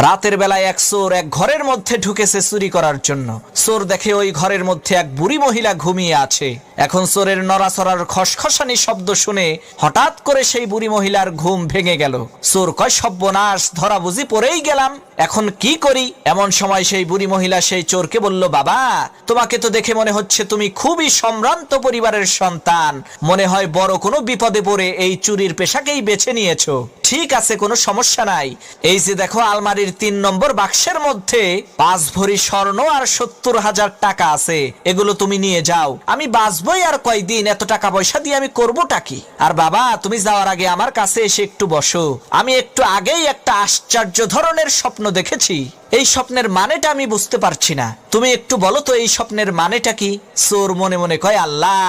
রাতের বেলায় এক চোর এক ঘরের মধ্যে ঢুকেছে চুরি করার জন্য। চোর দেখে ওই ঘরের মধ্যে এক বুড়ি মহিলা ঘুমিয়ে আছে। এখন চোরের নড়াচড়ার খসখসানি শব্দ শুনে হঠাৎ করে সেই বুড়ি মহিলার ঘুম ভেঙে গেল। চোর কয়, সর্বনাশ, ধরা বুঝি পড়েই গেলাম, এখন কি করি? এমন সময় সেই বুড়ি মহিলা সেই চোরকে বলল, বাবা, তোমাকে তো দেখে মনে হচ্ছে তুমি খুবই সম্ভ্রান্ত পরিবারের সন্তান, মনে হয় বড় কোনো বিপদে পড়ে এই চুরির পেশাকেই বেছে নিয়েছো। ঠিক আছে, কোনো সমস্যা নাই। এই যে দেখো, আলমারির ৩ নম্বর বাক্সের মধ্যে ৫ ভরি স্বর্ণ আর ৭০,০০০ টাকা আছে, এগুলো তুমি নিয়ে যাও। আমি বাঁচবই আর কয়দিন, এত টাকা পয়সা দিয়ে আমি করবোটা কি? আর বাবা, তুমি যাওয়ার আগে আমার কাছে এসে একটু বসো। আমি একটু আগেই একটা আশ্চর্য ধরনের স্বপ্ন দেখেছি। এই স্বপ্নের মানেটা আমি বুঝতে পারছি না, তুমি একটু বলো তো এই স্বপ্নের মানেটা কি? চোর মনে মনে কয়, আল্লাহ,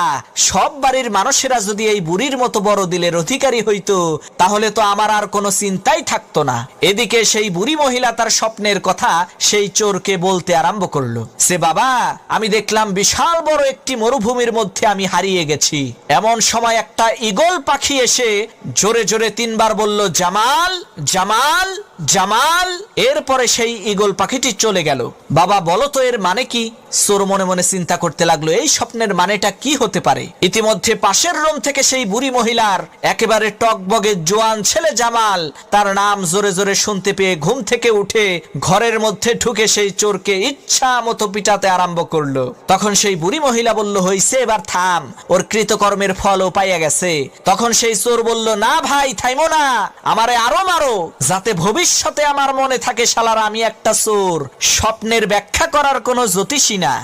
সব বাড়ির মানুষেরা যদি এই বুড়ির মতো বড় দিলের অধিকারী হইতো, তাহলে তো আমার আর কোনো চিন্তাই থাকতো না। এদিকে সেই বুড়ি মহিলা তার স্বপ্নের কথা সেই চোরকে বলতে আরম্ভ করলো। সে, বাবা, আমি দেখলাম বিশাল বড় একটি মরুভূমির মধ্যে আমি হারিয়ে গেছি। এমন সময় একটা ঈগল পাখি এসে জোরে জোরে ৩ বার বলল, জামাল, জামাল, জামাল। এরপরে সেই ঈগল পাখিটি চলে গেল। বাবা, বলো তো এর মানে কি? চোর মনে মনে চিন্তা করতে লাগলো, এই স্বপ্নের মানেটা কি হতে পারে? ইতিমধ্যে পাশের রুম থেকে সেই বুড়ি মহিলার একেবারে টকবগে জোয়ান ছেলে জামাল, তার নাম জোরে জোরে শুনতে পেয়ে ঘুম থেকে উঠে ঘরের মধ্যে ঢুকে সেই চোরকে ইচ্ছা মতো পিটাতে আরম্ভ করলো। তখন সেই বুড়ি মহিলা বলল, হইছে, এবার থাম, ওর কৃতকর্মের ফলও পাইয়া গেছে। তখন সেই চোর বলল, না ভাই, থাইমো না, আমারে আরো মারো, যাতে ভবিষ্যতে আমার মনে থাকে শালারা আমি একটা চোর। স্বপ্নের ব্যাখ্যা করার কোনো জ্যোতিষী না।